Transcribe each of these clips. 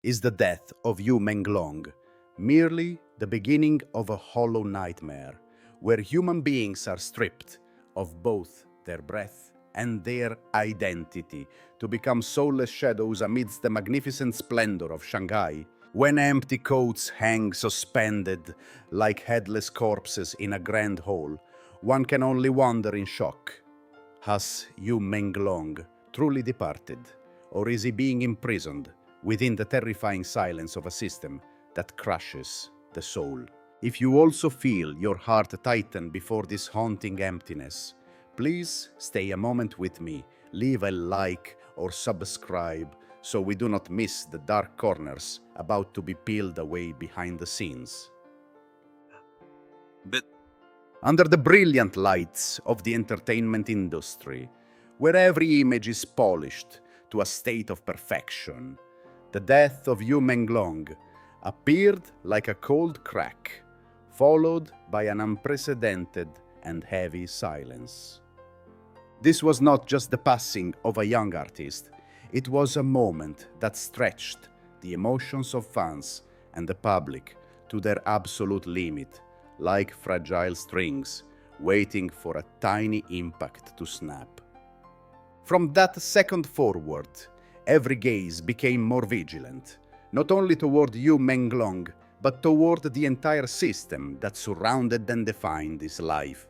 Is the death of Yu Menglong merely the beginning of a hollow nightmare where human beings are stripped of both their breath and their identity to become soulless shadows amidst the magnificent splendor of Shanghai, when empty coats hang suspended like headless corpses in a grand hall? One can only wonder in shock. Has Yu Menglong truly departed, or is he being imprisoned within the terrifying silence of a system that crushes the soul? If you also feel your heart tighten before this haunting emptiness, please stay a moment with me, leave a like or subscribe so we do not miss the dark corners about to be peeled away behind the scenes. But Under the brilliant lights of the entertainment industry, where every image is polished to a state of perfection, the death of Yu Menglong appeared like a cold crack, followed by an unprecedented and heavy silence. This was not just the passing of a young artist, it was a moment that stretched the emotions of fans and the public to their absolute limit, like fragile strings waiting for a tiny impact to snap. From that second forward, every gaze became more vigilant, not only toward Yu Menglong, but toward the entire system that surrounded and defined his life.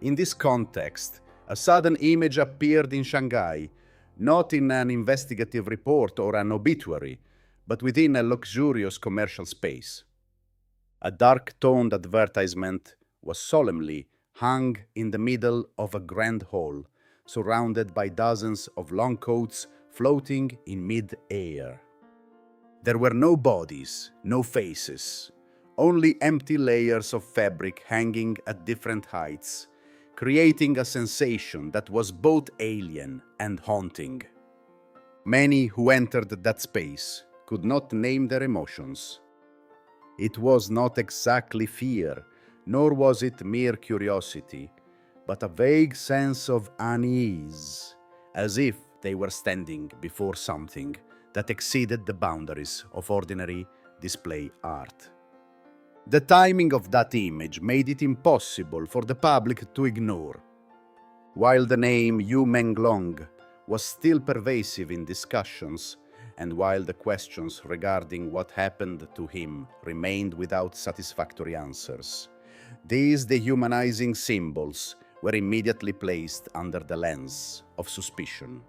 In this context, a sudden image appeared in Shanghai, not in an investigative report or an obituary, but within a luxurious commercial space. A dark-toned advertisement was solemnly hung in the middle of a grand hall, surrounded by dozens of long coats floating in mid-air. There were no bodies, no faces, only empty layers of fabric hanging at different heights, creating a sensation that was both alien and haunting. Many who entered that space could not name their emotions. It was not exactly fear, nor was it mere curiosity, but a vague sense of unease, as if they were standing before something that exceeded the boundaries of ordinary display art. The timing of that image made it impossible for the public to ignore. While the name Yu Menglong was still pervasive in discussions, and while the questions regarding what happened to him remained without satisfactory answers, these dehumanizing symbols were immediately placed under the lens of suspicion.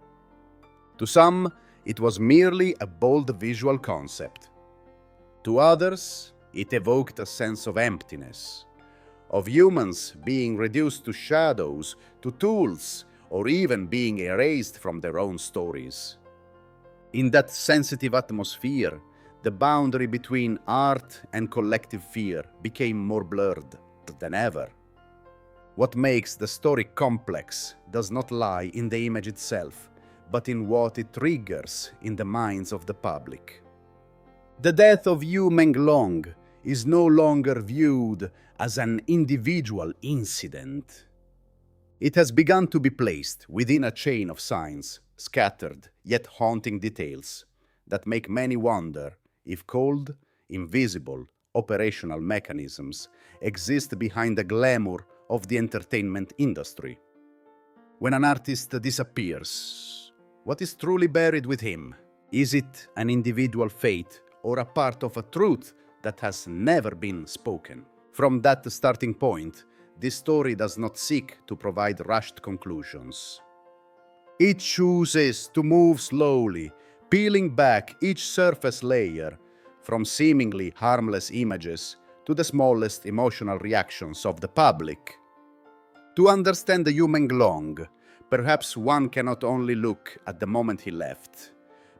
To some, it was merely a bold visual concept. To others, it evoked a sense of emptiness, of humans being reduced to shadows, to tools, or even being erased from their own stories. In that sensitive atmosphere, the boundary between art and collective fear became more blurred than ever. What makes the story complex does not lie in the image itself, but in what it triggers in the minds of the public. The death of Yu Menglong is no longer viewed as an individual incident. It has begun to be placed within a chain of signs, scattered yet haunting details that make many wonder if cold, invisible, operational mechanisms exist behind the glamour of the entertainment industry. When an artist disappears, what is truly buried with him? Is it an individual fate or a part of a truth that has never been spoken? From that starting point, this story does not seek to provide rushed conclusions. It chooses to move slowly, peeling back each surface layer, from seemingly harmless images to the smallest emotional reactions of the public. To understand the Yu Menglong, perhaps one cannot only look at the moment he left,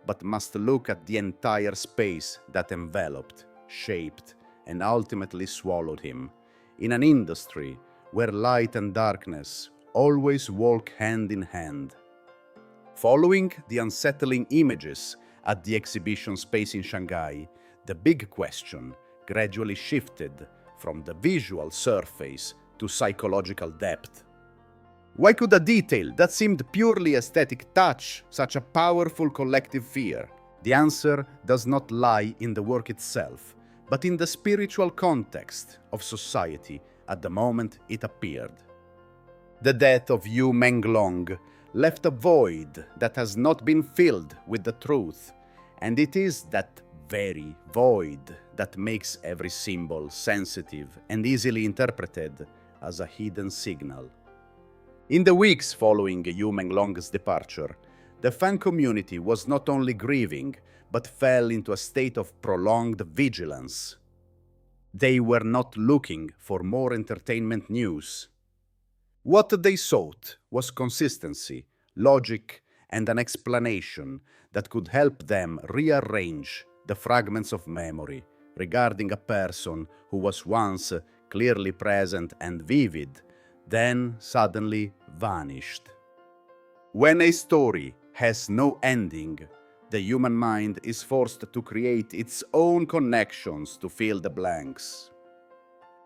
but must look at the entire space that enveloped, shaped, and ultimately swallowed him, in an industry where light and darkness always walk hand in hand. Following the unsettling images at the exhibition space in Shanghai, the big question gradually shifted from the visual surface to psychological depth. Why could a detail that seemed purely aesthetic touch such a powerful collective fear? The answer does not lie in the work itself, but in the spiritual context of society at the moment it appeared. The death of Yu Menglong left a void that has not been filled with the truth, and it is that very void that makes every symbol sensitive and easily interpreted as a hidden signal. In the weeks following Yu Menglong's departure, the fan community was not only grieving, but fell into a state of prolonged vigilance. They were not looking for more entertainment news. What they sought was consistency, logic, and an explanation that could help them rearrange the fragments of memory regarding a person who was once clearly present and vivid, then suddenly vanished. When a story has no ending, the human mind is forced to create its own connections to fill the blanks.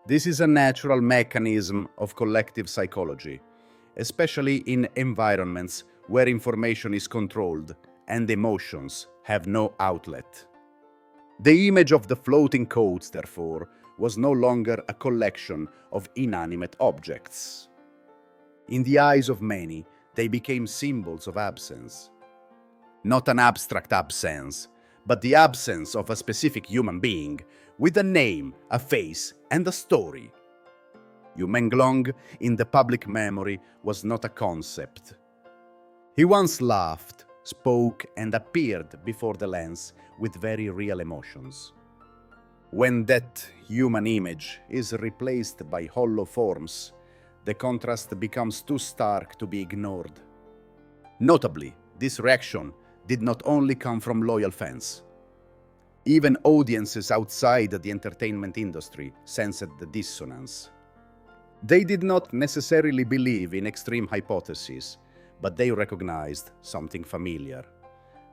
This is a natural mechanism of collective psychology, especially in environments where information is controlled and emotions have no outlet. The image of the floating coats, therefore, was no longer a collection of inanimate objects. In the eyes of many, they became symbols of absence. Not an abstract absence, but the absence of a specific human being with a name, a face, and a story. Yu Menglong in the public memory was not a concept. He once laughed, spoke, and appeared before the lens with very real emotions. When that human image is replaced by hollow forms, the contrast becomes too stark to be ignored. Notably, this reaction did not only come from loyal fans. Even audiences outside the entertainment industry sensed the dissonance. They did not necessarily believe in extreme hypotheses, but they recognized something familiar.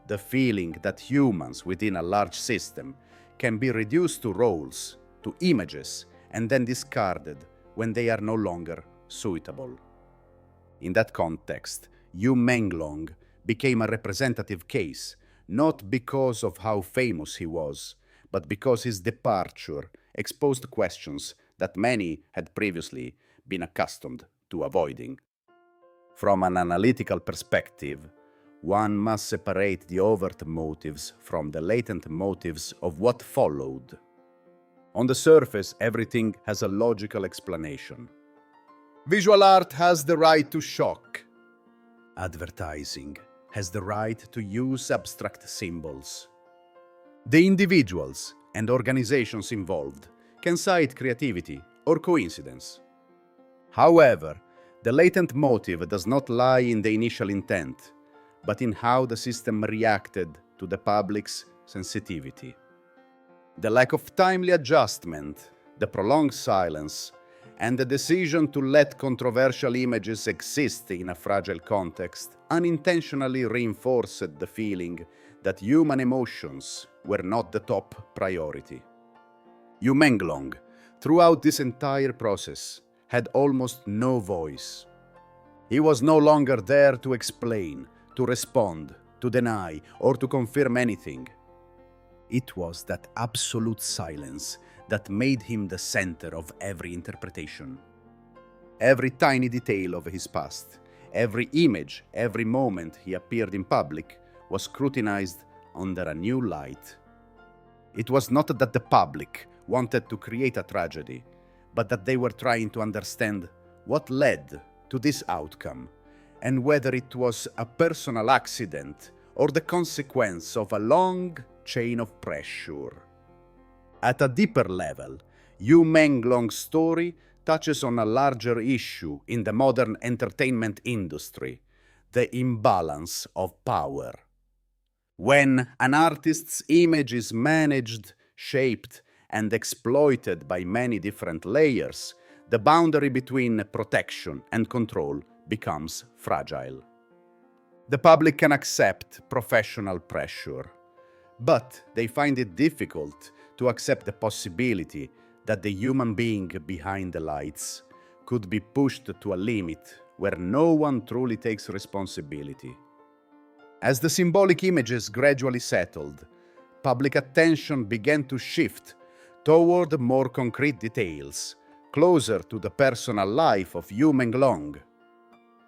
The feeling that humans within a large system can be reduced to roles, to images, and then discarded when they are no longer suitable. In that context, Yu Menglong became a representative case, not because of how famous he was, but because his departure exposed questions that many had previously been accustomed to avoiding. From an analytical perspective, one must separate the overt motives from the latent motives of what followed. On the surface, everything has a logical explanation. Visual art has the right to shock. Advertising has the right to use abstract symbols. The individuals and organizations involved can cite creativity or coincidence. However, the latent motive does not lie in the initial intent, but in how the system reacted to the public's sensitivity. The lack of timely adjustment, the prolonged silence, and the decision to let controversial images exist in a fragile context unintentionally reinforced the feeling that human emotions were not the top priority. Yu Menglong, throughout this entire process, had almost no voice. He was no longer there to explain, to respond, to deny, or to confirm anything. It was that absolute silence that made him the center of every interpretation. Every tiny detail of his past, every image, every moment he appeared in public was scrutinized under a new light. It was not that the public wanted to create a tragedy, but that they were trying to understand what led to this outcome, and whether it was a personal accident or the consequence of a long chain of pressure. At a deeper level, Yu Menglong's story touches on a larger issue in the modern entertainment industry, the imbalance of power. When an artist's image is managed, shaped, and exploited by many different layers, the boundary between protection and control becomes fragile. The public can accept professional pressure, but they find it difficult to accept the possibility that the human being behind the lights could be pushed to a limit where no one truly takes responsibility. As the symbolic images gradually settled, public attention began to shift toward more concrete details, closer to the personal life of Yu Menglong.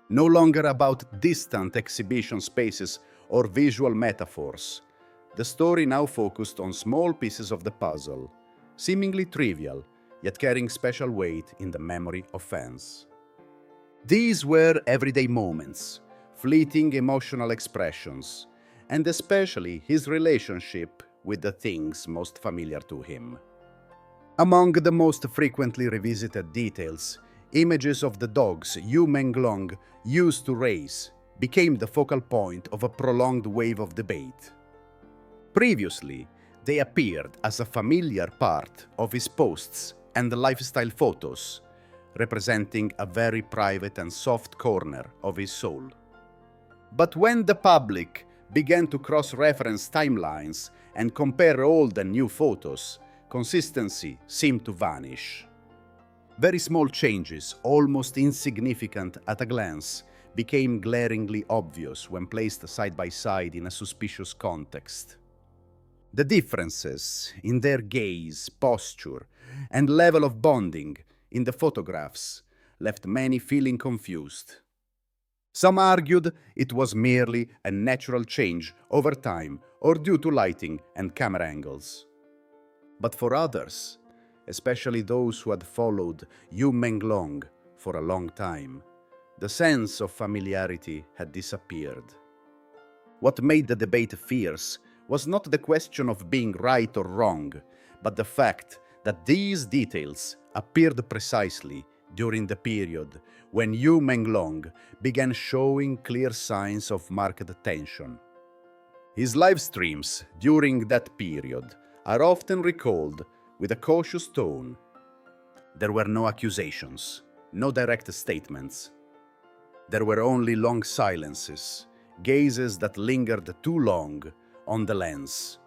No longer about distant exhibition spaces or visual metaphors, the story now focused on small pieces of the puzzle, seemingly trivial, yet carrying special weight in the memory of fans. These were everyday moments, fleeting emotional expressions, and especially his relationship with the things most familiar to him. Among the most frequently revisited details, images of the dogs Yu Menglong used to race became the focal point of a prolonged wave of debate. Previously, they appeared as a familiar part of his posts and lifestyle photos, representing a very private and soft corner of his soul. But when the public began to cross-reference timelines and compare old and new photos, consistency seemed to vanish. Very small changes, almost insignificant at a glance, became glaringly obvious when placed side by side in a suspicious context. The differences in their gaze, posture, and level of bonding in the photographs left many feeling confused. Some argued it was merely a natural change over time or due to lighting and camera angles. But for others, especially those who had followed Yu Menglong for a long time, the sense of familiarity had disappeared. What made the debate fierce was not the question of being right or wrong, but the fact that these details appeared precisely during the period when Yu Menglong began showing clear signs of market tension. His live streams during that period are often recalled with a cautious tone. There were no accusations, no direct statements. There were only long silences, gazes that lingered too long on the lens,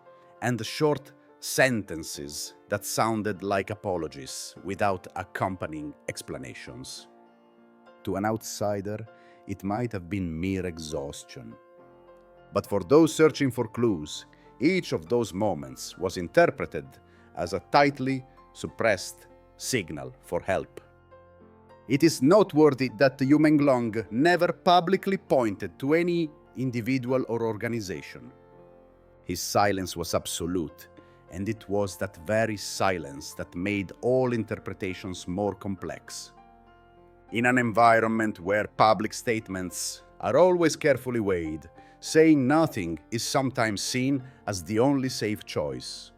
and short sentences that sounded like apologies without accompanying explanations. To an outsider, it might have been mere exhaustion. But for those searching for clues, each of those moments was interpreted as a tightly suppressed signal for help. It is noteworthy that Yu Menglong never publicly pointed to any individual or organization. His silence was absolute, and it was that very silence that made all interpretations more complex. In an environment where public statements are always carefully weighed, saying nothing is sometimes seen as the only safe choice.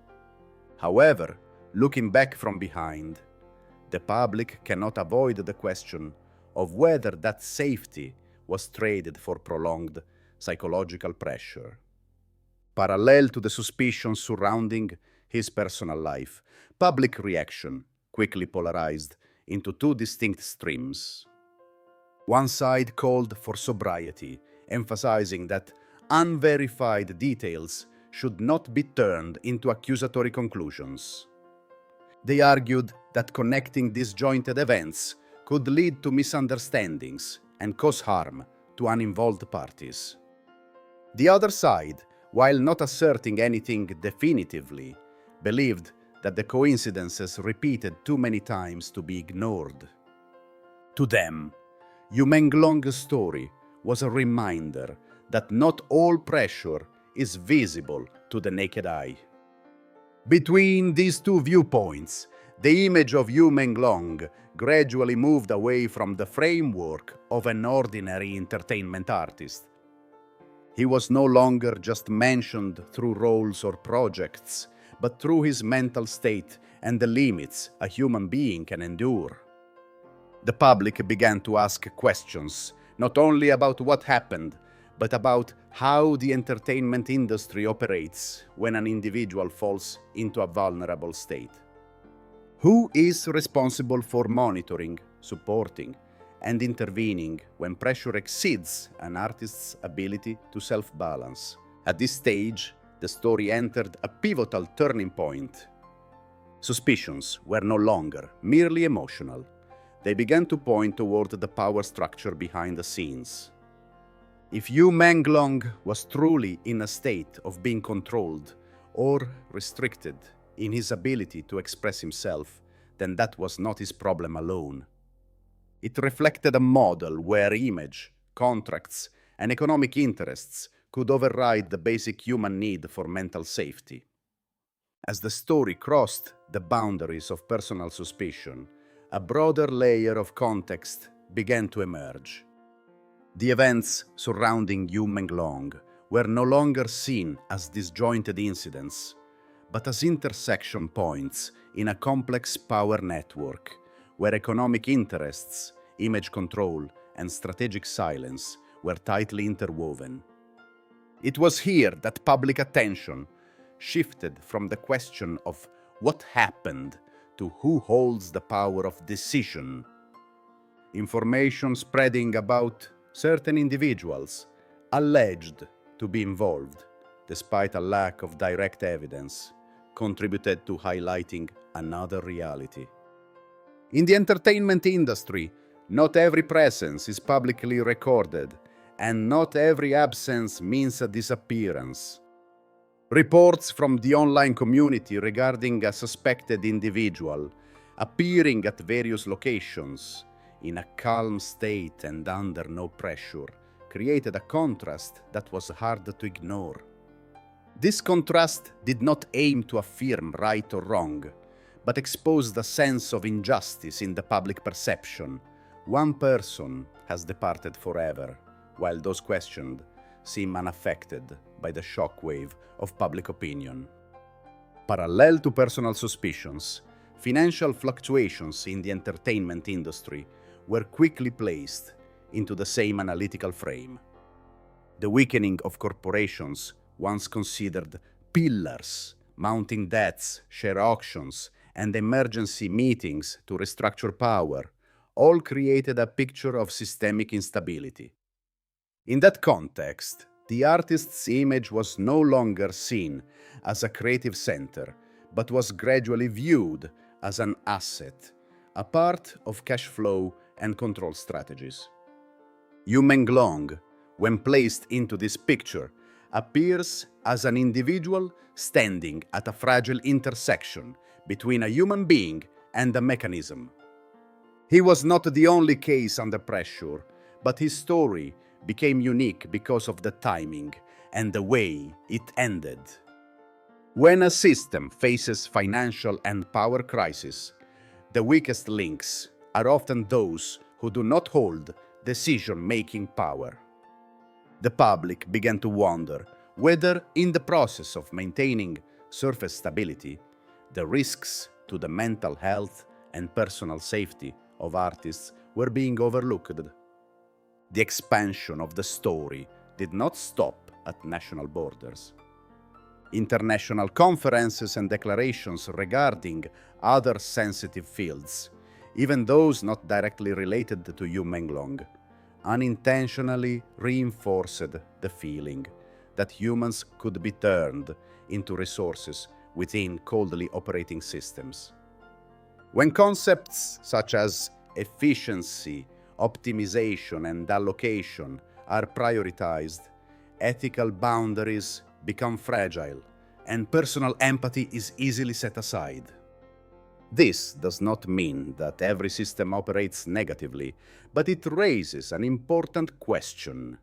However, looking back from behind, the public cannot avoid the question of whether that safety was traded for prolonged psychological pressure. Parallel to the suspicions surrounding his personal life, public reaction quickly polarized into two distinct streams. One side called for sobriety, emphasizing that unverified details should not be turned into accusatory conclusions. They argued that connecting disjointed events could lead to misunderstandings and cause harm to uninvolved parties. The other side, while not asserting anything definitively, believed that the coincidences repeated too many times to be ignored. To them, Yu Menglong's story was a reminder that not all pressure is visible to the naked eye. Between these two viewpoints, the image of Yu Menglong gradually moved away from the framework of an ordinary entertainment artist. He was no longer just mentioned through roles or projects, but through his mental state and the limits a human being can endure. The public began to ask questions, not only about what happened, but about how the entertainment industry operates when an individual falls into a vulnerable state. Who is responsible for monitoring, supporting, and intervening when pressure exceeds an artist's ability to self-balance? At this stage, the story entered a pivotal turning point. Suspicions were no longer merely emotional. They began to point toward the power structure behind the scenes. If Yu Menglong was truly in a state of being controlled or restricted in his ability to express himself, then that was not his problem alone. It reflected a model where image, contracts, and economic interests could override the basic human need for mental safety. As the story crossed the boundaries of personal suspicion, a broader layer of context began to emerge. The events surrounding Yu Menglong were no longer seen as disjointed incidents, but as intersection points in a complex power network where economic interests, image control, and strategic silence were tightly interwoven. It was here that public attention shifted from the question of what happened to who holds the power of decision. Information spreading about certain individuals alleged to be involved, despite a lack of direct evidence, contributed to highlighting another reality. In the entertainment industry, not every presence is publicly recorded, and not every absence means a disappearance. Reports from the online community regarding a suspected individual appearing at various locations in a calm state and under no pressure created a contrast that was hard to ignore. This contrast did not aim to affirm right or wrong, but exposed a sense of injustice in the public perception. One person has departed forever, while those questioned seem unaffected by the shockwave of public opinion. Parallel to personal suspicions, financial fluctuations in the entertainment industry were quickly placed into the same analytical frame. The weakening of corporations, once considered pillars, mounting debts, share auctions, and emergency meetings to restructure power, all created a picture of systemic instability. In that context, the artist's image was no longer seen as a creative center, but was gradually viewed as an asset, a part of cash flow and control strategies. Yu Menglong, when placed into this picture, appears as an individual standing at a fragile intersection between a human being and a mechanism. He was not the only case under pressure, but his story became unique because of the timing and the way it ended. When a system faces financial and power crisis, the weakest links are often those who do not hold decision-making power. The public began to wonder whether, in the process of maintaining surface stability, the risks to the mental health and personal safety of artists were being overlooked. The expansion of the story did not stop at national borders. International conferences and declarations regarding other sensitive fields, even those not directly related to Yu Menglong, unintentionally reinforced the feeling that humans could be turned into resources within coldly operating systems. When concepts such as efficiency, optimization, and allocation are prioritized, ethical boundaries become fragile, and personal empathy is easily set aside. This does not mean that every system operates negatively, but it raises an important question.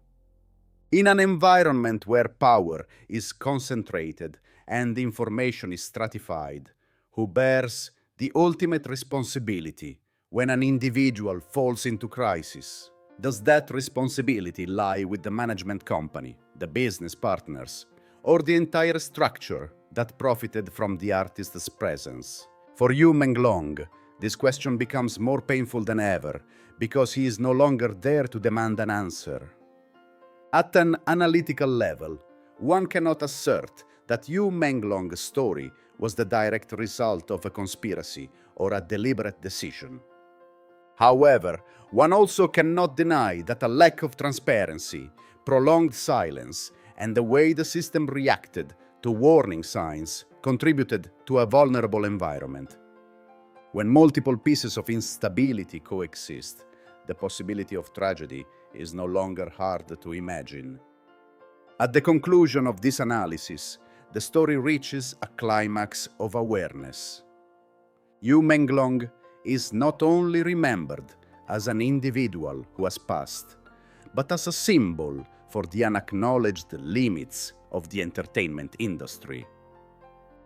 In an environment where power is concentrated and information is stratified, who bears the ultimate responsibility when an individual falls into crisis? Does that responsibility lie with the management company, the business partners, or the entire structure that profited from the artist's presence? For Yu Menglong, this question becomes more painful than ever because he is no longer there to demand an answer. At an analytical level, one cannot assert that Yu Menglong's story was the direct result of a conspiracy or a deliberate decision. However, one also cannot deny that a lack of transparency, prolonged silence, and the way the system reacted to warning signs contributed to a vulnerable environment. When multiple pieces of instability coexist, the possibility of tragedy is no longer hard to imagine. At the conclusion of this analysis, the story reaches a climax of awareness. Yu Menglong is not only remembered as an individual who has passed, but as a symbol for the unacknowledged limits of the entertainment industry.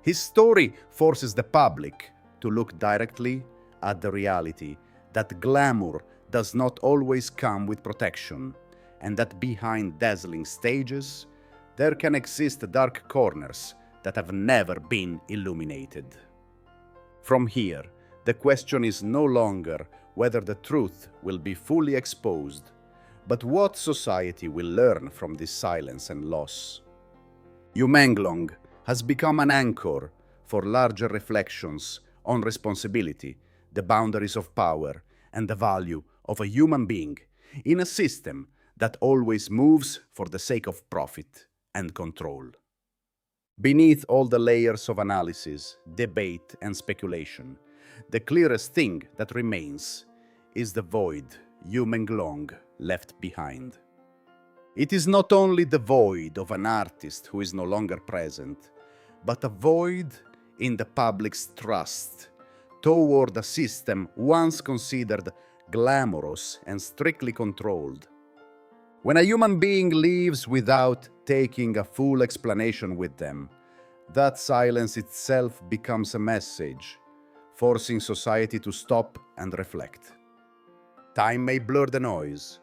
His story forces the public to look directly at the reality that glamour does not always come with protection, and that behind dazzling stages, there can exist dark corners that have never been illuminated. From here, the question is no longer whether the truth will be fully exposed, but what society will learn from this silence and loss. Yu Menglong has become an anchor for larger reflections on responsibility, the boundaries of power, and the value of a human being in a system that always moves for the sake of profit and control. Beneath all the layers of analysis, debate, and speculation, the clearest thing that remains is the void Yu Menglong left behind. It is not only the void of an artist who is no longer present, but a void in the public's trust toward a system once considered glamorous and strictly controlled. When a human being leaves without taking a full explanation with them, that silence itself becomes a message, forcing society to stop and reflect. Time may blur the noise,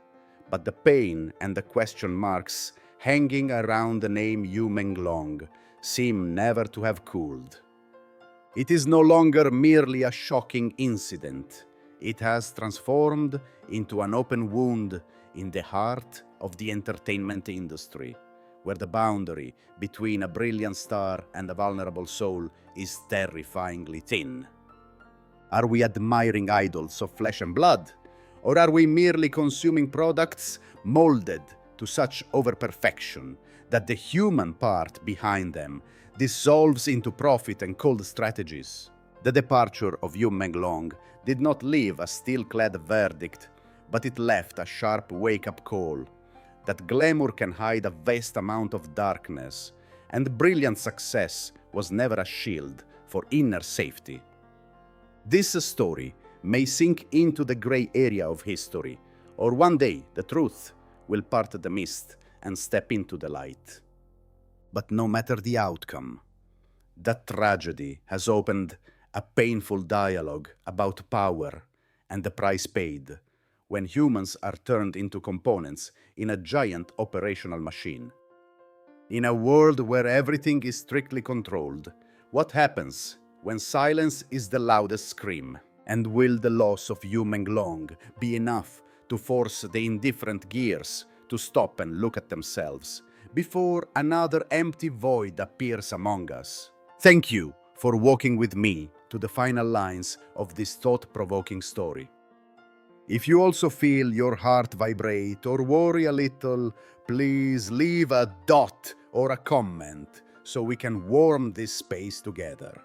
but the pain and the question marks hanging around the name Yu Menglong seem never to have cooled. It is no longer merely a shocking incident. It has transformed into an open wound in the heart of the entertainment industry, where the boundary between a brilliant star and a vulnerable soul is terrifyingly thin. Are we admiring idols of flesh and blood? Or are we merely consuming products molded to such overperfection that the human part behind them dissolves into profit and cold strategies? The departure of Yu Menglong did not leave a steel-clad verdict, but it left a sharp wake-up call that glamour can hide a vast amount of darkness, and brilliant success was never a shield for inner safety. This story may sink into the gray area of history, or one day the truth will part the mist and step into the light. But no matter the outcome, that tragedy has opened a painful dialogue about power and the price paid when humans are turned into components in a giant operational machine. In a world where everything is strictly controlled, what happens when silence is the loudest scream? And will the loss of Yu Menglong be enough to force the indifferent gears to stop and look at themselves before another empty void appears among us? Thank you for walking with me to the final lines of this thought-provoking story. If you also feel your heart vibrate or worry a little, please leave a dot or a comment so we can warm this space together.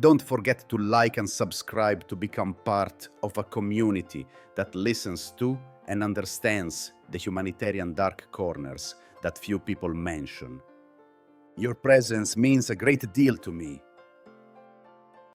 Don't forget to like and subscribe to become part of a community that listens to and understands the humanitarian dark corners that few people mention. Your presence means a great deal to me,